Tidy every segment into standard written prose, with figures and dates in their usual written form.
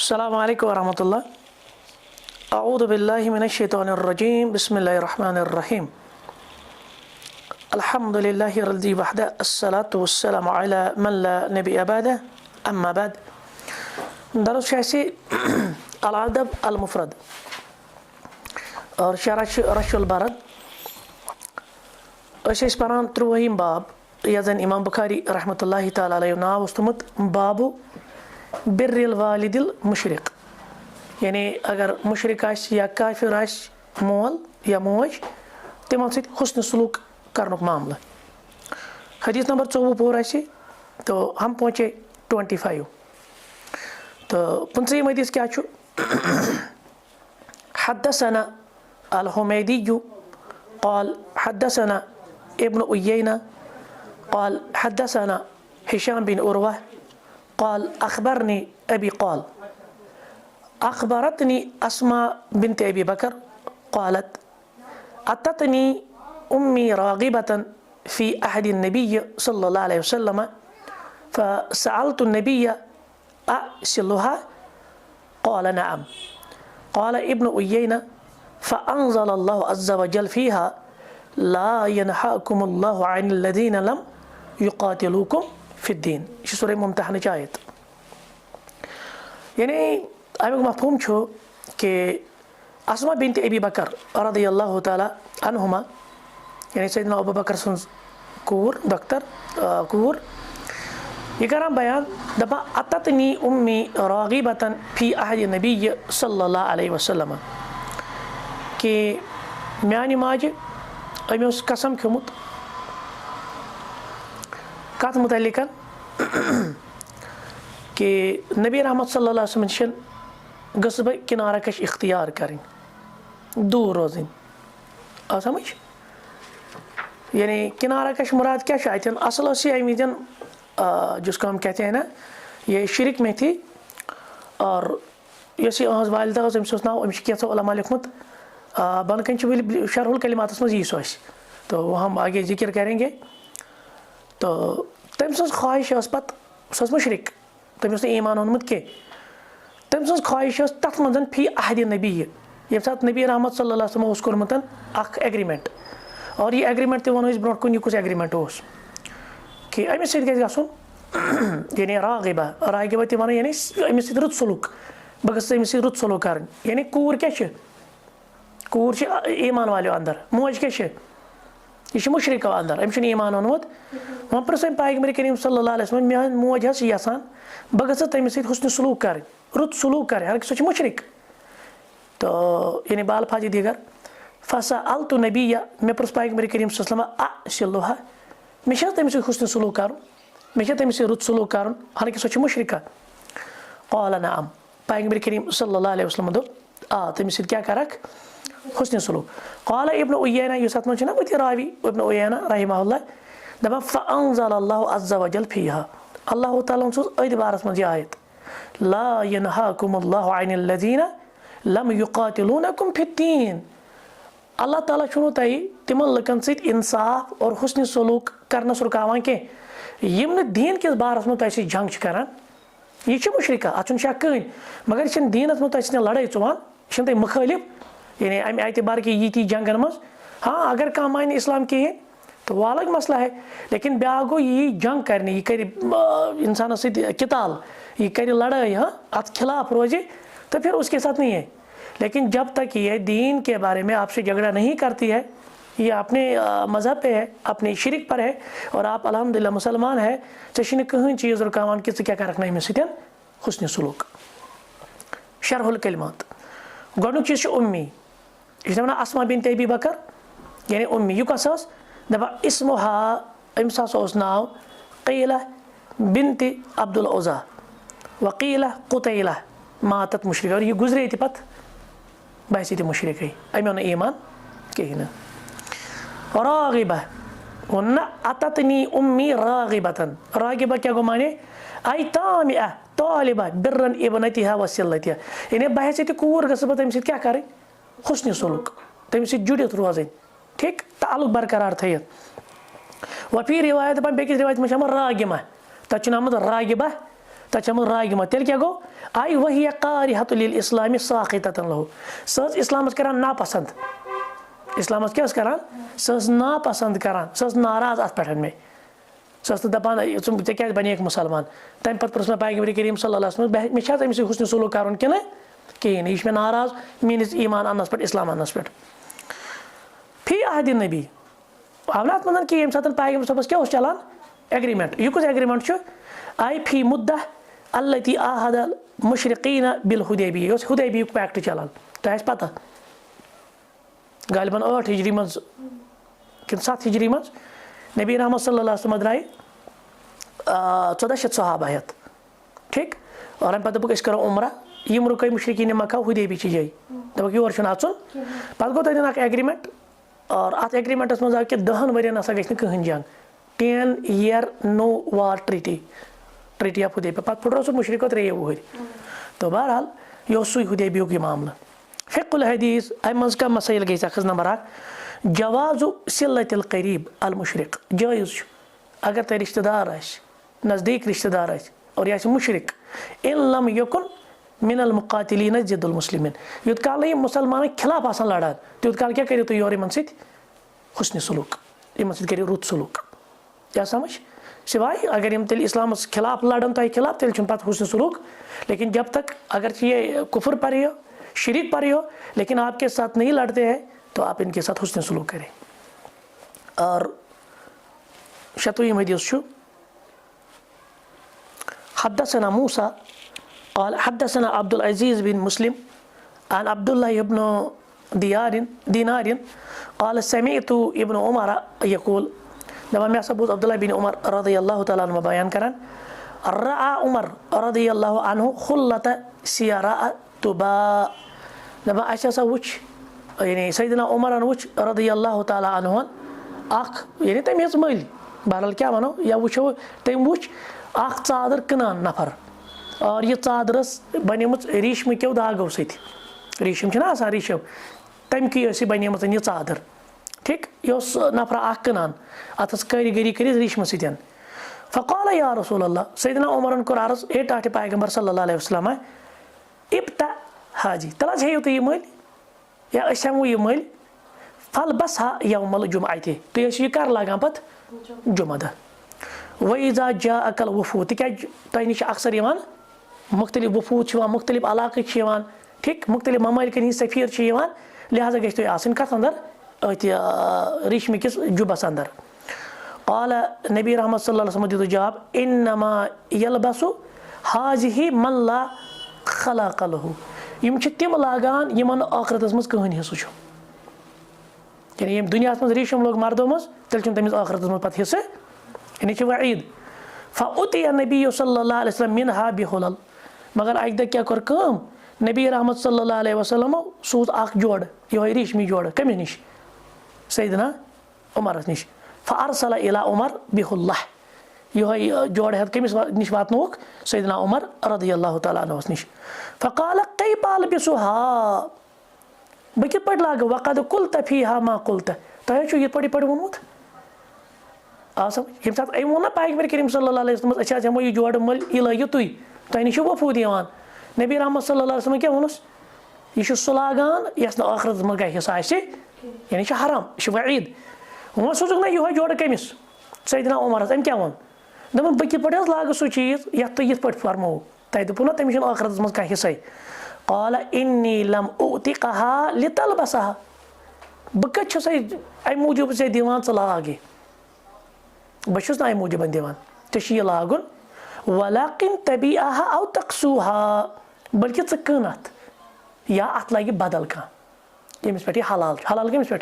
अस्सलामु अलैकुम वरहमतुल्लाह। अऊज़ु बिल्लाहि मिनश्शैतानिर रजीम। बिस्मिल्लाहिर रहमानिर रहीम। अल्हम्दुलिल्लाहि रब्बिल वहदा अस्सलातु वस्सलामु अला मन ला नबिय्य बअदा अम्मा बाद। दरुस शैसी अल अदब अल मुफरद और रशुल बरद अस परान 30 बाब यह इमाम बुखारी रहमतुल्लाहि तआला अलैहि नाव उस थोमुत बाबु बिर्रिल वालिदिल मुशरिक, यानी अगर मुशरिक आसि या काफिर आसि मोल या मोज तिमन सहित हुस्न सलूक करनुक मामला। हदीस नंबर 24 आसि तो हम पहुँचे 25। तो 15 हदीस क्या छु? हद्दसना अल हुमैदिय्यु क़ाल हद्दसना इब्न उयैना क़ाल हद्दसना हिशाम बिन उरवा क़ाल अख़बरनी अबी क़ाल अख़बरतनी अस्मा बिन्त अबी बकर क़ालत अततनी उम्मी राग़िबतन फ़ी अहदि नबिय्य सल्लल्लाहु अलैहि वसल्लम फ़सअलतु नबिय्य असिलुहा क़ाल नअम क़ाल इब्न उयैना फ़अंज़लल्लाहु अज़्ज़ व जल फ़ीहा ला यनहाकुमुल्लाहु अनिल लज़ीना लम युक़ातिलूकुम फ़िद्दीन। यह सूरह मुम्तहना की आयत। यानी अमुक मफ़हूम छो कि अस्मा बिन्त अबी बकर रज़ियल्लाहु तआला अन्हुमा, यानी सैयदना अबू बकर सुन कूर दख्तर कूर, यह कर बयान दपा अततनी उम्मी राग़िबतन फ़ी अहदि नबिय्य सल्लल्लाहु अलैहि वसल्लम कि म्यानि माजे अमे कसम खियोमुत कत मुतल्लिकन कि नबी रहमत सल्लल्लाहु अलैहि वसल्लम गस बह किनारा कश इख्तियार करें, दूर रोज़न। आ समझ? यानी किनारा कश मुराद क्या शायद असल अमीजन जिसको हम कहते हैं ना, ये शिरक में थी। और यस अहज वालिदा अमिस नाव अमिस कैसा उलमा लिखमुत बन कन शरहुल कलिमात मज यी तो वो हम आगे जिक्र करेंगे। तो तम सज ख्वाहिश पत सज मुशरिक, तमिस ईमान ओनमुत के तम सज ख्वाहिश तथ मज फी अहद नबी ये सात नबी रहमत सल्लल्लाहु अलैहि वसल्लम उस कोरमुत अख एग्रीमेंट। और ये एग्रीमेंट ते वनो ब्रोट कुन कुछ एग्रीमेंट उस कि अमिस सहित गژھِ गژھُन यानी राग़िबा राग़िबा ते वनो यानी अमिस सहित रुत सलूक बह गژھس अमिस सहित रुत सलूक करन। यानी कूर क्या छ? कूर छ ईमान वाले अंदर, मोज क्या छ? यह मुशरिक अंदर, अमिस ईमान ओनमुत। वह प्रसन्न पैगंबर करीम सल्लल्लाहु अलैहि वसल्लम मेन मोज हस यसान बह गژھس तमिस सहित हुस्न सलूक कर, रुत सलूक कर, हालांकि सह मुशरिक। तो यानी बाल फाजी दीगर फ़सअलतु नबिय्य मे प्रस पैगंबर करीम सल्लल्लाहु अलैहि वसल्लम असिलुहा मे तमिस सहित हुस्न सलूक कर, मे तमिस सहित रुत सलूक कर, हालांकि सह मुशरिका। क़ाल नअम पैगंबर करीम सल्लल्लाहु अलैहि वसल्लम दोप आ तमिस सहित क्या करक हुस्न सलूक। क़ाल इब्न उयैना यस अत मज बत रावी इब्न उयैना रहिमहुल्लाह दपान फ़अंज़लल्लाहु अज़्ज़ व जल फ़ीहा अल्लाह ताला सोज अद बारस मज आयत ला यनहाकुमुल्लाहु अनिल लज़ीना लम युक़ातिलूनकुम फ़िद्दीन। अल्लाह ताला छुनो तय तिमन लुकन सहित इंसाफ और हुस्न सलूक करनस रुकावान के यम न दीन किस बारस में तय जंग करान। यह मुशरिका अत शक कहीं, मगर यह दीनस में तय लड़ाई चुवान, यह तय मुखालिफ। यानी अमे एतबार कि यी जंगन मज हाँ अगर कह मान इस्लाम कहें तो वह अलग मसला है, लेकिन ब्या गो यी जंग करने यह कर इंसान सहित किताल, यह कर लड़ाई, हाँ अत खिलाफ रोजे तो फिर उसके साथ नहीं है। लेकिन जब तक ये दीन के बारे में आपसे झगड़ा नहीं करती है, ये अपने मज़हब पे है, अपने शिरक पर है और आप अल्हम्दुलिल्लाह मुसलमान है, चशन कहीं चीज़ रुकावान कि क्या कर रखना है सतन हुस्न सलूक। शरहुल कलिमात गोडुक चीज़ उम्मी, यह वन अस्मा बिन्त अबी बकर यानी उम्मी। यह कस दपा इस्मुहा अमिस नाव क़ीला बिन्त अब्दुल उज़्ज़ा वक़ीला क़ुतैला मातत मुशरिक। और यह गुजरे थे पत बहसी मुशरिक अमे ओन ईमान कहीं ना। राग़िबा वन अततनी उम्मी राग़िबतन, राग़िबा क्या गो माने आई तामिआ तालिबा बिर्रन इब्नतिहा वसिलतिहा, यानी बहसी कूर गस बह तमिस क्या करें हुस्न सलूक, तमिस जुड़ित रोजन, ठीक ताल्लुक बरकरार थयत। वफी रिवायत बेकिस रिवायत में राग़िमा तथ आमुत राग़िबा तथ आमुत राग़िमा तेल क्या गो आई वही कारिहतुल लिल इस्लामी साक़िततन लहू, सह इस्लामस करान नापसंद, इस्लामस क्या करान, सह नापसंद करान, सह नाराज अत पे मे, सह दपान ऐ क्या बने मुसलमान। तम पे पृछ मे पैगंबर करीम सल्लल्लाहु अलैहि वसल्लम मे छा अमिस हुस्न सलूक करुन कि कहें, यह मे नाराज मीनिस ईमान अनस पे, इस्लाम अनस पे। फी अहद नबी आव ना अत मंद कि ये सात पैगंबर सबस क्या चलान एग्रीमेंट, यह कुछ एग्रीमेंट आई फी मुद्दा अल्लती आहद मुशरिकीन बिल हुदैबिया, यह हुदैबिया पैक्ट चलान, तो पता गालिबन 8 हिजरी मज कि 7 हिजरी मज नबी रहमत सल्लल्लाहु अलैहि वसल्लम द्राय 1400 सहाबा हेत, ठीक। और अम पे दोक करो उम्रा, यम रुक मुशरिकीन मक्का हुदैबिया जाय, दोक योर अचुन, पे गो तक एग्रीमेंट, और अत एग्रीमेंटस मज आव कि 10 वरियन हसा गई कहीं जंग, 10 year no war treaty, treaty of Hudaybiyyah, पे फुटरो सह मुशरिको 3 वहर। तो बहरहाल यह सू हुदैबिया यह मामला। फ़िक़्हुल हदीस अम मज का मसाइल गई अखज नंबर 1 जवाज़ु सिलतिल क़रीब अल मुशरिक, जायज़ अगर ते रिश्तेदार नज़दीक रिश्तेदार और यह मुशरिक, इन लम यकुन मिनल मुक़ातिलीन ज़िद्दुल मुस्लिमीन, युत काल ये मुसलमान खिलाफ आसान लड़ान, तुत काल क्या करो तुम योर इन सत हुस्न सलूक, इन सत करो रुत सलूक, क्या समझ, सिवाय अगर इन तेल इस्लामस खिलाफ लड़न तो खिलाफ तेल पे हुस्न सलूक, लेकिन जब तक अगर ये कुफर पर हो, शिरिक पर हो, लेकिन आपके साथ नहीं लड़ते हैं तो आप इनके साथ हुस्न सलूक करें। और शतवीं हदीस हद्दसना मूसा قال حدثنا عبد العزيز بن مسلم عن عبد الله بن دينار قال سمعت ابن عمر يقول، دپان مے ہسا بوز عبداللہ بن عمر رضی اللہ تعالیٰ عنہ بیان کران، رأى عمر رضی اللہ عنہ خلت سیراء تباء، دپان اسہ ہسا وچھ یعنی سیدنا عمرن وچھ رضی اللہ تعالیٰ عنہ اخ یعنی تم ہز مل، بہرحال کیا ونو یا وچھو تم وچھ اخ ژادر کنان نفر، और यह चादरस बनेम रेशम क्यों दागो सत, रेशम आसान रेशम तम की बनेम यह चादर, ठीक, यह नफर अख कनान अतस कारीगरी कर रेशम सतन। फ़क़ाल या रसूल अल्लाह, सैयदना उमरन कोर अर्ज़, ए टाटे पैगंबर सल्लल्लाहु अलैहि वसल्लम इब्ता हाजी, तला हेयू तुम यह मल या अस हेमो यह मल, फल बस हा यौमल जुमअति, तुम यह कर लगान पे जुमा दह, वइज़ा जा अकल वफूद, तिक तुम नश अक्सर मुख्तलिफ वफूद मुख्तलिफ इलाक़, ठीक, मुख्तलिफ ममालिकन हिंद सफ़ीर, लिहाजा गई तुम आसन कत अंदर अत रेशम किस जुबस अंदर। क़ाल नबी रहमत सल्लल्लाहु अलैहि वसल्लम दितु जवाब, इन्नमा यलबसु हाज़िही मन ला खलाक़ लहु, यम तिम लागान यमन आखिरतस मज कहीं हिस्सु छु, यानी यम दुनिया मज रेशम लोग मर्दों मज तेल तमिस आखिरतस मज पे हिस्से, यानी वईद। फ़उतिया नबी सल्लल्लाहु अलैहि वसल्लम मिनहा बिहुलल, मगर अक दह क्या कर काम, नबी रहमत सल्लल्लाहु अलैहि वसल्लम सूज अख जोड़, यह रेशमी जोड़ कमिस नश, सैयदना उमरस नश, फ़अरसला इला उमर बिहुल्लाह, यह जोड़ है कमिस नश वातनोक सैयदना उमर रज़ियल्लाहु तआला अन्हु नश। फ़क़ाल कैफ़ अल्बिसुहा, बह कित पे लाग, वक़द कुल्त फ़ीहा मा कुल्त, तुम ये पे वोनमुत आ समझ, ये सात अम वो ना पैगंबर करीम सल्लल्लाहु अलैहि वसल्लम अच्छा हेमो यह जोड़ मल यह लगियो तुम नश वफूद यवान, नबी रहमत सल्लल्लाहु अलैहि वसल्लम क्या वोनस, यह सह लागान यस आखिरत मज गई हिस्सा आसे, यानी हराम, यह वईद। वो सोचुक ना यह जोड़ कमिस सैयदना उमरस, अम क्या वो दपन बह कित पे लाग सह चीज ये तुम ये फरमो, तुम दोपो ना तमिस आखिरत मज कह हिस्सा। क़ाल इन्नी लम उतिक़हा लितलबसहा, बह कत अम मूजूब ऐ दिवान च लागे, बस ना अम मूजूब दिवान ऐ लागुन, वलाकिन तबीअहा औ तक्सूहा, बल्कि च कन अत या अत लगे बदल कह, यमिस पे हलाल, हलाल कमिस पे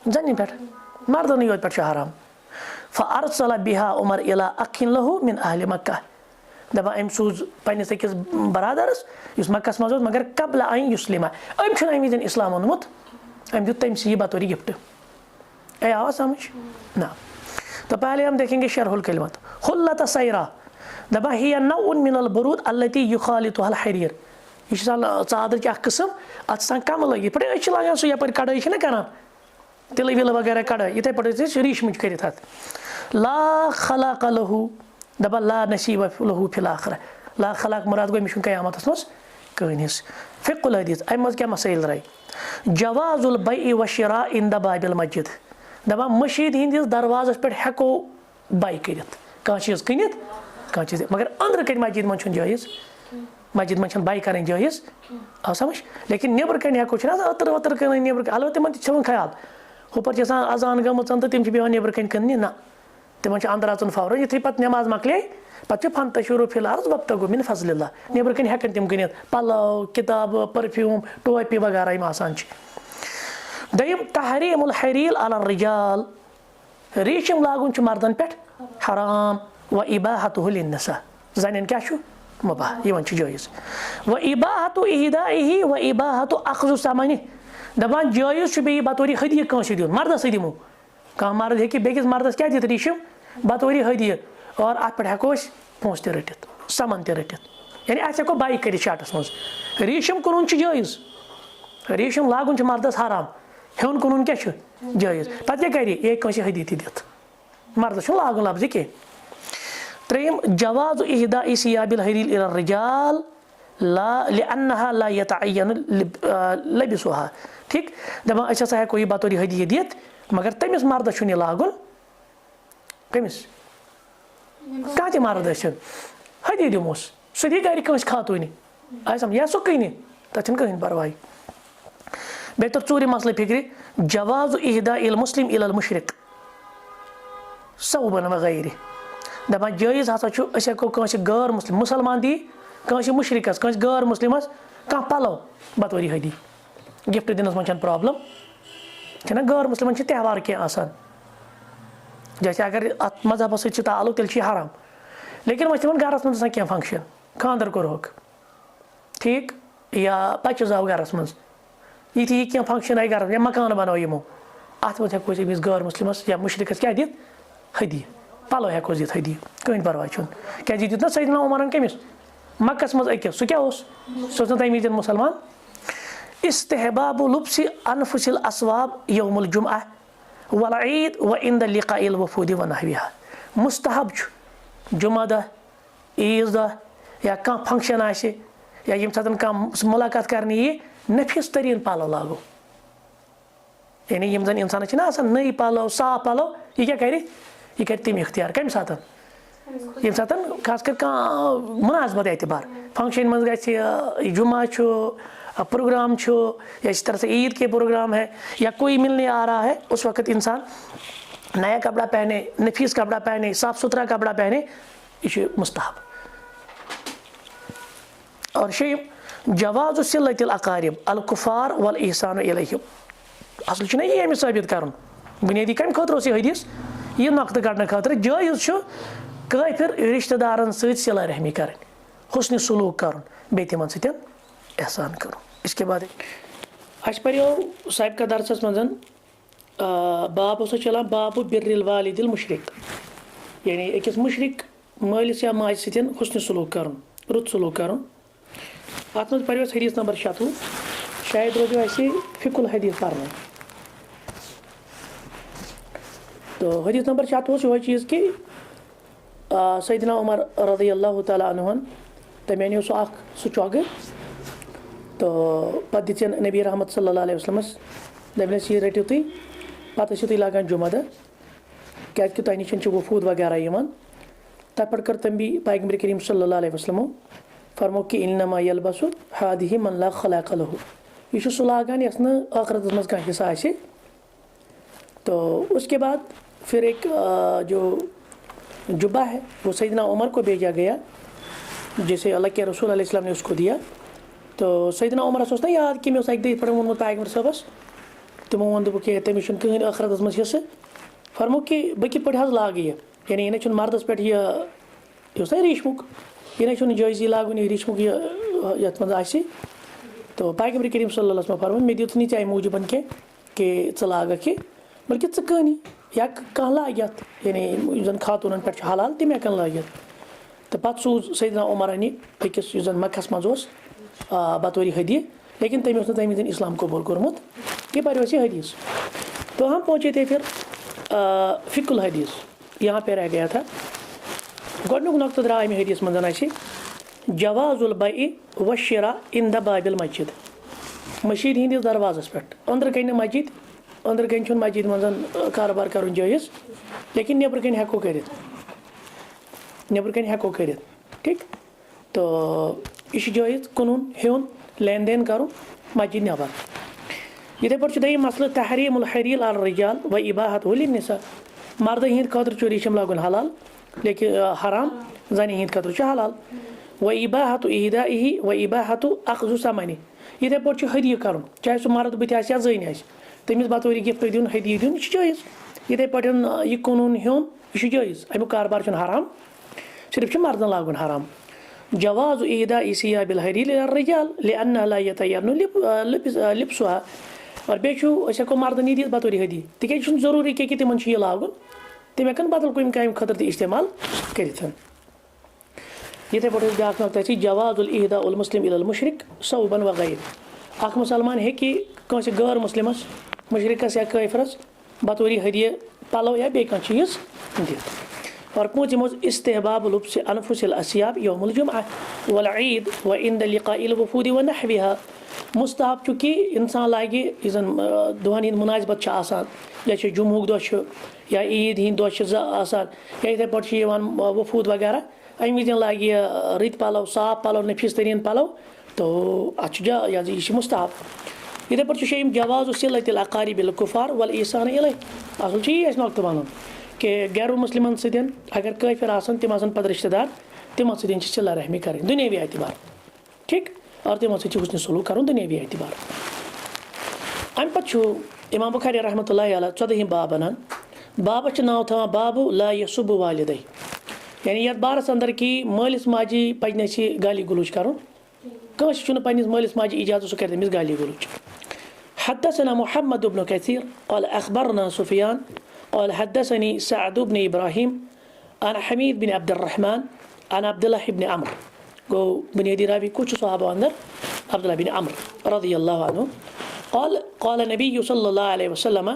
जन पे मर्दन योत पे हराम। फ़अरसला बिहा उमर इला अखिन लहू मिन अहल मक्का, दपान अम सूज पन्निस अकिस बरादरस युस मक्कस मज मगर कबल अन युस्लिमा, अम अमीज इस्लाम ओनमुत, अम दुत तमस यह बतौर गिफ्ट। ए आवा समझ ना, तो पहले हम देखेंगे शरहुल कलिमत। हुल्लत सैरा, दपा हिया नौउन मिनल बुरूद अल्लती युखालितुहल हरीर, यह चादर की किस्म अत कम लगे पे अ लागान सह यप कड़ाई करान तिल विल वगैरह कड़ाई इथे पे रेशम कर ला खलाक़ लहू, दपा ला नसीब लहू फिल आखिरह, ला खलाक मुराद गो मिशन क़यामत मस कहनिस फ़िक़ुल हदीस अम क्या मसाइल राय जवाजुल बैइ व शिरा इन द बाबिल मस्जिद दपा मस्जिद हंदिस दरवाजस पे हेको बाई करित कह चीज़ कनित कह चीज़ मगर अंदर कन मस्जिद मन जायज़ मस्जिद मन बाई कर जायज़ आओ समझ लेकिन नबर कन हेको अतर वतर कन नबर अलबत्ते तिमन थोन ख्याल हुपर अजान गमत तो तिम बेहान नबर कन कन ना तिमन अंदर अचन फौरन युथे पे नमाज मकले पे फन तशूर फिलहाल वब्तगु मिन फजलिल्लाह नबर कन हेकन तिम गनित पलो किताब परफ्यूम टोपी वगैरह यम आसान दयम तहरीमुल हरील अला रिजाल रेशम लागुन मर्दन पे हराम व इबाहतुहु लिन्निसा जन क्या मुबाह यमन जायज़ व इबाहतु इहदाइहि व इबाहतु अख्ज़ु समनि दपान जायज़ बे बतौर हदियह कंस दिन मर्दस दिमो कह मर्द हे बेकिस मर्दस क्या दित रेशम बतौर हदियह और अत पे हेको पोंस त रटित समन त रटित यानी अस हेको बाई कर शार्टस मज रेशम कुन जायज़ रेशम लागुन मर्दस हराम हेन कुन क्या जायज़ पे क्या कर ये कंस हदी त दित मर्दस लागुन लफ्ज़ कह त्रेम जवाज़ इहदाइ सियाबिल हरील इला रिजाल ला लिअन्नहा ला यतअय्यन लबिसुहा ठीक दपा अस हसा हेको यह बतौर हदियह दित मगर तमिस मर्दस यह लागुन कमिस कह त मर्द हदी दिमोस सह दी गर कंस खातून या सह कन तथ कहीं परवाह बे तर चूर मसल फिक्र जवाज़ इहदाइल मुस्लिम इलल मुशरिक सौबन वगैरह दपान जायज़ हसा अस हेको कंस गैर मुस्लिम मुसलमान दी कंस मुशरिकस कंस गैर मुस्लिमस कह पलो बतौर हदी गिफ्ट दिनस मन प्रॉब्लम ना गैर मुस्लिमन त्यौहार क्या आसान जैसे अगर अत मजहब सत ताल्लुक तेल हराम लेकिन वह तिमन गरस मज क्या फंक्शन खानदर कोरहक ठीक या बच्चे जाव गरस मज ये क्या फंक्शन आई गरस या मकान बनो यमो अत मज हेको अमिस गैर मुस्लिमस या मुशरिकस क्या दित हदी पलो हेको दित हदी कहीं परवाह क्या दित ना सैयदना उमरन कमिस मक्कस मज अकिस सह क्या सह तमे विज मुसलमान इस्तेहबाबु लुब्सि अनफुसिल अस्वाब यौमुल जुमअह वल ईद व इंद लिक़ाइल वफूद व नहविहा मुस्तहब जुमा दह ईद दह या कह फंक्शन आसे या यम साथ कह मुलाकात करने ये नफिस तरीन पालो लागो यानी यम जन इंसान ना आसान नई पालो साफ पालो यह कर तम इख्तियार कम साथ यम साथ खास कर कह मुनासबत एतबार फंक्शन मज ग जुमा प्रोग्राम या इस तरह से ईद के प्रोग्राम है या कोई मिलने आ रहा है उस वक़्त इंसान नया कपड़ा पहने नफीस कपड़ा पहने साफ़ सुथरा कपड़ा पहने ये मुस्तहब और शे जवाज़ सिलतिल अकारिब अल कुफार वल ihसान इलैहिम असल ये अमिस साबित कर बुनियादी कम खतर हदीस यह नक्द कड़ने खतर जायज़ काफिर रिश्तेदारन सत सिला रहमी कर हुस्न सलूक कर बे तिमन सत एहसान करो। इसके बाद अस पो सबका दरसस मजन बाब चलान बाब बिर्रिल वालिदिल मुशरिक यानी अकिस मुशरिक मालिस या माज सत हुस्न सलूक कर रुत सलूक कर अत मज पो हदीस नंबर 96 शायद रोजो असे फ़िक़ुल हदीस पढ़ना तो हदीस नंबर 96 वह चीज़ कि सैयदना उमर रज़ियल्लाहु तआला अन्हुन तमें अनियो सह चौग तो पे दिन नबी रहमत सल्लल्लाहु अलैहि वसल्लम दपनस यह रटो तुम पे तुम लागान जुमा दह क्या तह निश वफूद वगैरह तब पे कर तम भी पैगम्बर करीम सल्लल्लाहु अलैहि वसल्लम फरमो कि इन्नमा यलबसु हादिहि मन ला खलाक लहु यह सह लागान यस न आखिरत मज कह हिस्सा आसे। तो उसके बाद फिर एक जो जुब्बा है वो सैयदना उमर को भेजा गया जैसे अल्लाह के रसूल अलैहि सल्लम ने उसको दिया। तो सैयदना उमर ना याद कि मे एक पे वोनमुत पैगम्बर साहबस तमो वो दोक तमिस कहीं आखिरत मज हिस्से फरमो कि बह कित पे लाग यानी यह मर्दस पे ना रेशमुक यह जायज़ी लागुन यह रेशमुक ये मज तो पैगम्बर करीम सल्लल्लाहु अलैहि वसल्लम फरमो मे दित नी चे मूजूबन कि लाग कि बल्कि कहनी या कह लाग यानी जन खातून पे हलाल तम हेकन लागित तो पे सूज सैयदना उमर अनी अकिस जन मक्कस मज बतौर हदी लेकिन तम तम दिन इस्लाम कबूल कोर्मुत ये पढ़ो हदीस। तो हम पहुँचे थे फिर फ़िक़ुल हदीस यहाँ पे रह गया था गोडनुक नक्तः द्राय में हदीस मंजन जवाजुल बै व शिरा इन द बाबिल मस्जिद मस्जिद हंदिस दरवाजस पे अंदर कन मस्जिद अंदर कन मस्जिद मज कारोबार कर जायज़ लेकिन नबर कन हेको कर नबर कन हेको कर ठीक तो यह जायज़ कुन हेन लेन देन कर मस्जिद नबर इथे पे दम मसल तहरीमुल हरील अल रिजाल व इबाहत लिन्निसा मर्द हंद खतर चोरी लागन हलाल लेकिन हराम जन हंद खतर हलाल व इबाहत इहदाही व इबाहत अखजु समनी इथे पे हदिय कर चाहे सह मर्द बुत या जन तमिस बतौर गिफ्ट दिन हदिय दिन यह जायज़ इथे पे यह कुन हेन यह जायज़ अमुक कारोबार हाराम सिर्फ मर्दन लागन हराम जवाज इहदा सिया बिल हरील रिजाल लिअन्ना ला यतयन्नु लिब्सुहा और बेस हेको मर्दन यह बतौर हदी तिक जरूरी कि तिमन यह लागन तम हेकन बदल कुन काम खतर इस्तेमाल कर इथे पे ब्याक नक्ता जवाजुल इहदा उल मुस्लिम इल मुशरिक सौबन व गैर अख मुसलमान हेकि कंस गैर मुस्लिमस मुशरिकस या काफिरस बतौर हदिय पलो या बे चीज़ दित और पूछ इस्तेहबाब लुब्स अनफुसिल असियाब यौमुल जुमअह वल ईद व इंद लिक़ाइल वफूद व नहविहा मुस्तहब चूँकि इंसान लागे इजन दुहन हंद मुनासिबत आसान जैसे जुम्हुक दह या ईद हंद दह या इथे पे वफूद वगैरह अम विज लागे रित पलो साफ पलो नफीस तरीन पलो तो यह मुस्तहब इथे पे शेम जवाज़ सिलतिल अक़ारिबिल कुफ़ार वल ईसान इलैह असल यह नौकत वन कि गैर मुस्लिमन सद अगर काफिर आसन तिम आसन पद रिश्तेदार तिमन सद सिला रहमी कर दुनियावी एतबार ठीक और तिमन सद हुस्न सलूक कर दुनियावी एतबार अम पे इमाम बुखारी रहमतुल्लाहि अलैह 14 बाब अनान बाबस नाव थवान बाबु ला यसुब वालिदै यानी यथ बारस अंदर कि मालिस माजी पजन गाली गुलूच कर कंस पन्निस मालिस माजी इजाजत सह कर तमिस गाली गुलूच हद्दसना मुहम्मद इब्न कसीर क़ाल अख़बरना सुफ़ियान क़ाल हद्दसनी सअद इब्न इब्राहीम अन हमीद बिन अब्दुर्रहमान अन अब्दुल्लाह इब्न अम्र गो बुनियादी रावी कुछ सहाबा अंदर अब्दुल्लाह बिन अम्र रज़ियल्लाहु अन्हु क़ाल क़ाल नबी सल्लल्लाहु अलैहि वसल्लम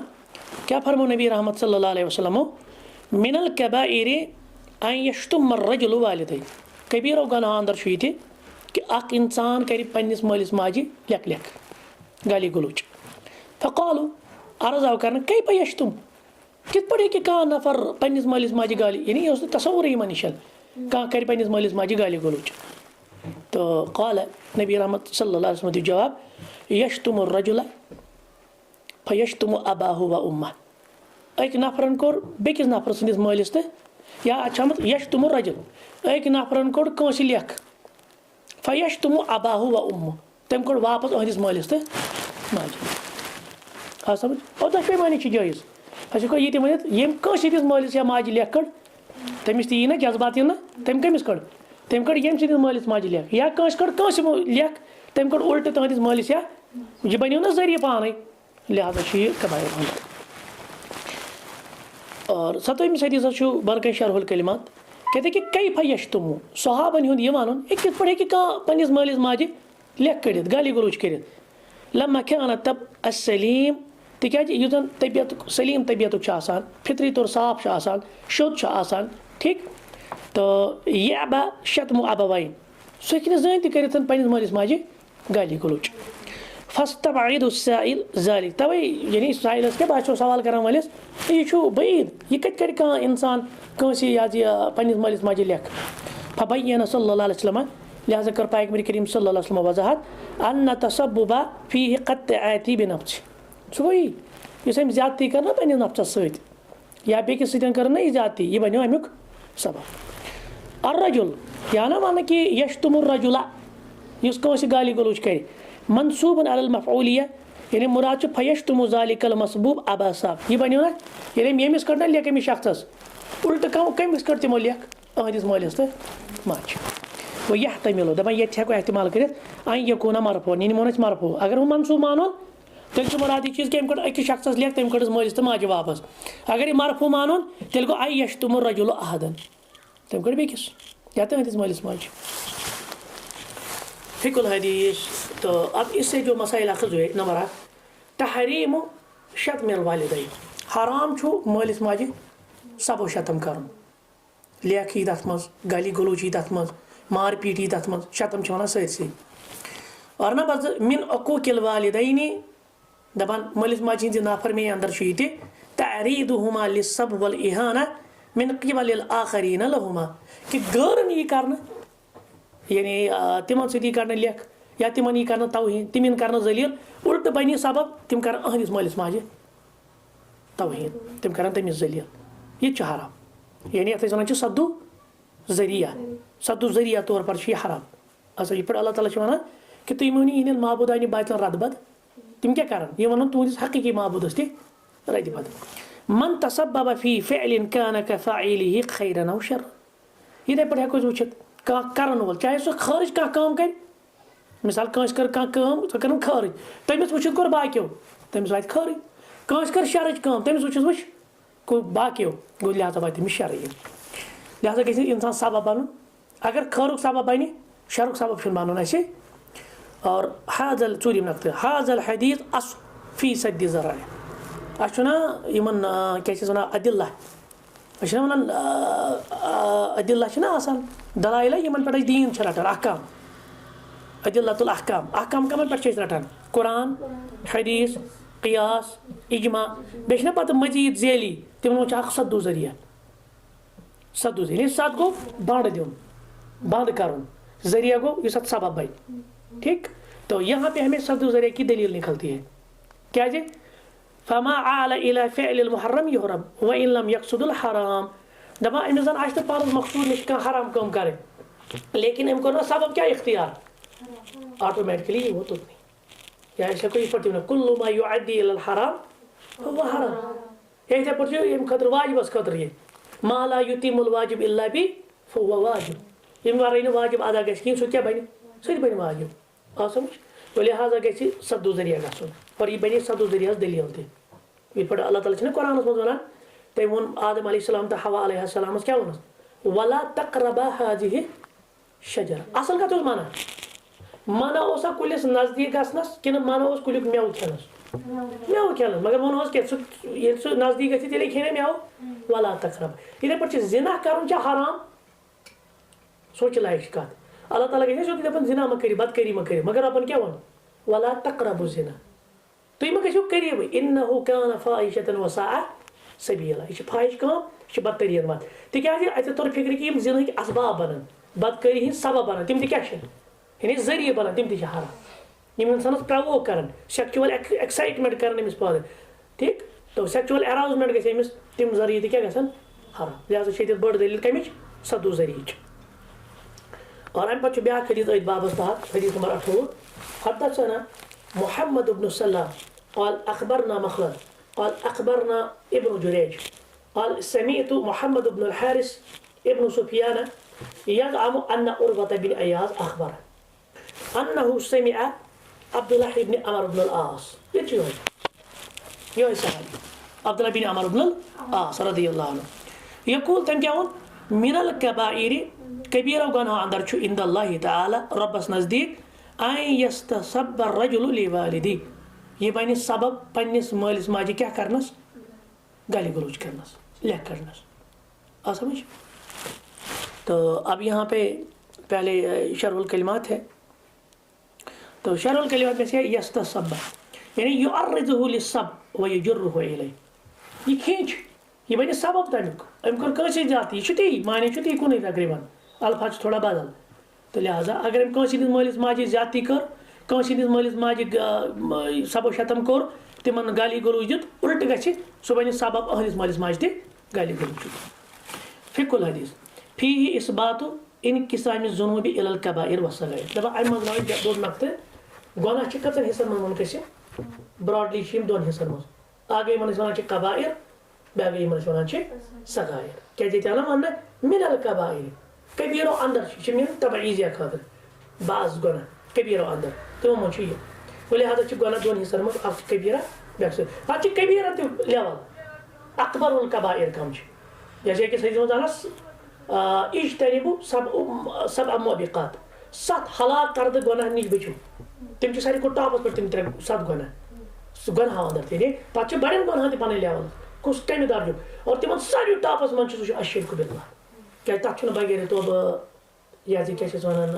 क्या फरमो नबी रहमत सल्लल्लाहु अलैहि वसल्लम मिनल कबाइर अन यशतुम अर्रजुलु वालिदै कबीरो गुनाह अंदर यह कि अख इंसान कर पन्निस मालिस माजी लेख लेख गाली गुलूच फ़क़ालू अर्ज़ आव कर कैफ यशतुम कित पे कि कह नफर पन्निस मालिस माजी गाली यानी यह तसव्वुर यमन निश कह कर पन्निस मालिस माजी गाली गुलूच तो क़ाल नबी रहमत सल्लल्लाहु अलैहि वसल्लम जवाब यशतुम अर्रजुल फयशतुम अबाहु व उम्मह एक नफरन कोर बेकिस नफर सदिस मालिस तो या अच्छा यशतुम अर्रजुल एक नफरन कोर कंस लेख फयशतुम अबाहु व उम्मह तम कोर वापस अहदिस मालिस तो माजी हाँ समझ और दशवेमानी जायज़ अच्छा ये वन यम कंस सदिस मालिस या माजी लेख कड़ तमिस ती ना जज्बात यी ना तम कमिस कड़ तम कड़ यम सदिस मालिस माजी लेख या कंस कड़ कंस लेख तम कड़ उल्ट तुहदिस मालिस या यह बनो ना जरिए पान लिहाजा यह कबायर अंदर और 7वीं हदीस बरकन शरहुल कलिमात कहते कि कैफ यशतुम सहाबन हुंद यह वन कित पे कि पन्निस मालिस माजे लेख कड़ गाली गलूच कर लम्मा खान तब असलीम तिकाज युस जन तबियत सलीम तबियत फितरी तौर साफ शुद्ध ठीक तो यह अबा शतमु अबवाइन सह जन तक पन्निस मालिस माजे गाली गलूच फस्तबअद साइल ज़ालिक तवे यानी साइलस क्या बात सवाल कर वलिस यह बईद यह कत कर कह इंसान कंस पन्निस मालिस माजे लेख फबय्यन सल्लल्लाहु अलैहि वसल्लम लिहाजा कर पैगंबर करीम सल्लल्लाहु अलैहि वसल्लम वजाहत अन्न तसब्बुबा फीहि क़त्अती बिनफ्स वही इस ज्यादती कर पन्निस नफ्सस सत या बेकिस सतन कर यह ज्यादती यह बनो अमुक सबब अर्रजुल या ना वन कि यशतुमुर रजुला इस कंस गाली गलूच कर मनसूबन अलल मफ़ऊलिया यानी मुराद फयशतुमु ज़ालिकल मसबूब अबा साहब यह बनो ना यानी यमिस कर लेख अमिस शख्स उल्ट कमिस कर तमो लेख अहदिस मालिस तो माज वो यह तमिलो दपान ये हेको एहतमाल कर यकून मरफू नी मोन मरफू अगर वह मनसूब मानो तेल मुराद यह चीज़ कि अम अकिस शख्स लेख तम कड़ मालिस तो माजे वापस अगर यह मरफू मानो तेल गो आई यशतुमुर रजुल अहदन तम कड़ बेकिस या तहदिस मालिस माज फ़िकुल हदीस तो अब इससे जो मसाइल अखज़ हुए नंबर 1 तहरीम शतमिल वालिदैन हराम छु मालिस माजे सबो शतम कर लेख तथ मज गाली गलूच तथ मज मार पीटी तथ मज शतम वन सरसै और ना बस मिन अकूकिल वालिदैनी दपान मलिस माज हंज नाफरमी अंदर ये तरीदुहुमा लिस्सब वल इहाना मिन क़िबलिल आखरीन लहुमा कि गौरन यी करना यानी तिमन सती करना लेख या तिमन यी करना तौहीन तिमिन करना जलील उल्ट बनी सबब तिम कर अहदिस मलिस माजे तौहीन तिम कर तमिस जलील ये हराम यानी अत वन सद्दु जरिया तौर पर यह हराम अच्छा ये अल्लाह ताला वन कि तुम वन इन माबूदान बातन रदबद तिम क्या कर यह वन तुहस हकीकी माबूदस तह रदबद मन तसब्बब फी फ़िअलिन कान कफ़ाइलिही खैरन औ शर्रन इधे पे हेको वुचित करन वोल चाहे सह खारिज कह काम कर मिसाल कंस कर कह काम सह कर खारिज तमिस वुचित कोर बाकियो तमिस वात खारिज कंस कर शरज काम तमिस वुचित वुच को बाकियो गो लिहाजा वात तमिस शर लिहाजा गि इंसान सबब बन अगर खरुक सबब बन शरुक सबब छुन बनन असे और हाजल चूरिम नक्त हाजल हदीस अस फी सद्द ज़राए अना इन क्या अदिल्ला वन अदिल्ला आसान दलाइल इन पे दीन रटान अहकाम अदिल्लतुल अहकाम अहकाम कमन पे रटान कुरान हदीस क़ियास इजमा बे पत मजीद झेली तिमन वो सद्दु जरिया सद गो बंद दिन बंद कर जरिया गो इस सबब बन ठीक। तो यहाँ पे हमें सद्दु जरिया की दलील निकलती है क्या जी फमा आला इला फ़िअलिल मुहर्रम युहरम व इन लम यक़सुदुल हराम दपा अमिस जन आश पान मकसूद मे कह हराम कम कर लेकिन अम कर सबब क्या इख्तियार ऑटोमेटिकली ये वोत नहीं या कोई पढ़ती ना कुल्लु मा युअद्दी इलल हराम हुवा हराम ये पढ़ती अम खतर वाजिबस खतर ये मा ला युतिमुल वाजिब इल्ला बि फहुवा वाजिब अम वरय वाजिब अदा गछ कि सो क्या बन सो बन वाजिब आ समझ तो लिहाजा गि सद्दु जरिया गन और यह बने सद्दु जरिया दलील तह ये पे अल्लाह ताला कुरान मज वन तम वो आदम अलैहिस्सलाम तो हवा अलैहिस्सलाम क्या वनस वला तक़रबा हाज़िहि शजरा असल कत मना ओसा कुलिस नज़दीक गसनस कि मना कुलिक मेव खेनस मगर वो क्या सह नज़दीक गि तेल खेने मेव वला तक़रबा इथे पे जिना कर हराम सोच लायक कत अल्लाह ताला गि दपान जिना मा करी बदकरी मा करी मगर अपन क्या वन वला तक़रबु जिना तुम मा गो करीब इन्नहु कान फ़ाहिशतन व साअ सबीला यह फाहिश काम यह बदतरीन वत तिकाज अत तोर फिक्र कि जिन असबाब बनन बदकरी हंद सबब बनन तम क्या यानी जरिए बनन तम हराम यम इंसानस प्रवोक कर सेक्चुअल एक्साइटमेंट कर अमिस पान ठीक। तो सेक्चुअल अराउजमेंट गई अमिस तम जरिए क्या गन हराम लिहाजा बड़ दलील कमिच सद्दु जरिए और अम पे ब्या हदीस अत बाबस तहत हदीस नंबर 28 हदसना मुहम्मद इब्न सल्लाम क़ाल अख़बरना मख़लद क़ाल अख़बरना इब्न जुरैज क़ाल समिअतु मुहम्मद इब्न अल हारिस इब्न सुफियान यज़अमु अन्न उर्वत बिन अय्याज़ अख़बर अन्नहु समिअ अब्दुल्लाह इब्न अमर इब्न अल आस ये सहाबी अब्दुल्लाह बिन अमर इब्न अल आस रज़ियल्लाहु अन्हु यक़ूल तम क्या वोन मिनल कबाइरि कबीरा गुनाह अंदर छु इंदल्लाहि तआला रब्बस नज़दीक आय यस्तसब्ब रजुलु लिवालिदी ये बने सबब पन्निस मालिस माजे क्या करनस गाली गलौज करनस लेख करनस आ समझ। तो अब यहाँ पे पहले शरहुल कलिमात है तो शरहुल कलिमात में से यस्तसब्ब यानी युअर्रिजुहु लिस्सब व यजुर्रुहु इलैह ये खींच ये बने सबब तमिक अम कर जाती ती माने ती कुन तकरीबन अल्फाज थोड़ा बदल तो लिहाजा अगर अम मालिस माजे ज्यादा कर मालिस माजे सबो शतम कोर तिमन गाली गलौज दित उल्ट गि सह बन सबब अहदिस मालिस माजे तह गाली गलौज फिकुल हदीस फीही इस्बातु इनकिसामि ज़ुनूबि इलल कबाइर व सगाइर दपा अम मज दोन नक्त गुनाह कचन हिस्सन मन वन ब्रॉडली दोन हिस्सन मज आ गई वन कबाइर बे गई वन सगाइर क्या वन मिनल कबाइर कबीरो अंदर मिन तबईज़िया खातर बाज गुनाह कबीरो अंदर तो मन लिहाजा गुनाह दोन हिस्सन मज कबीरा पत् कबीरा लेवल अकबरुल कबाइर कम जैसे कि सही मज इज्तनिबु सब मुबिक़ात 7 हलाक करद गुनाह नश बचो तम सारे को टॉपस पे तम 7 गुनाह अंदर थे पे बड़े गुनाह तन लेवल कुछ कम दर्जु और तिम सारे टॉपस मन अशिरक बिल्लाह क्या तथ बगैर तोब या क्या वन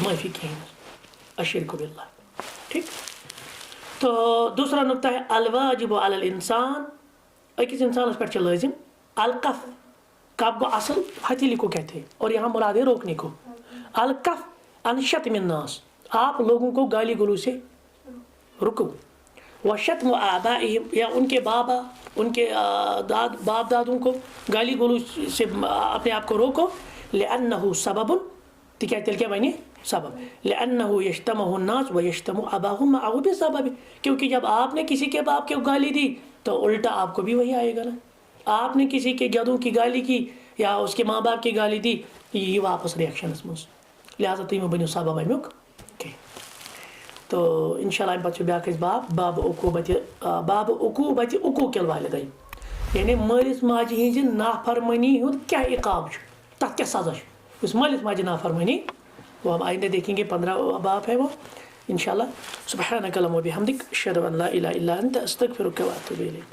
माफ़ी कहें अशिरक बिल्लाह। ठीक। तो दूसरा नुक्ता है अलवाजिब अलल इंसान, अकिस इंसान पर लाजिम अलकफ, कफ को असल हथेली को कहते हैं और यहाँ मुराद है रोकने को। अलकफ अनशत मिन्नास, आप लोगों को गाली गलू से रुको। वशतम आबाइहिम, या उनके बाबा उनके बाप दादों को गाली गलू से अपने आप को रोको। लिअन्नहु सबबुन, तिक्या क्या बने सबब। लिअन्नहु यज्तमउ अन्नास व यज्तमउ अबाहुम मअहु बिसबब, क्योंकि जब आपने किसी के बाप को गाली दी तो उल्टा आपको भी वही आएगा ना। आपने किसी के जदों की गाली की या उसके माँ बाप की गाली दी, ये वापस रिएक्शन मज, लिहाजा तुम बनो सबब अमुक। तो इंशाल्लाह पे ब्याक बाब उकूबत उकूकिल वालिदैन, यानी मालिस माजि हिंज नाफरमानी क्या इकाब, तथ क्या सजा उस मालिस माजि नाफरमानी, वो हम आइंदा देखेंगे। 15 बाब है वो इंशाल्लाह। सुब्हानक अल्लाहुम्मा व बिहम्दिक, अशहदु अन ला इलाहा इल्ला अंत, अस्तगफिरुका व अतूबु इलैक।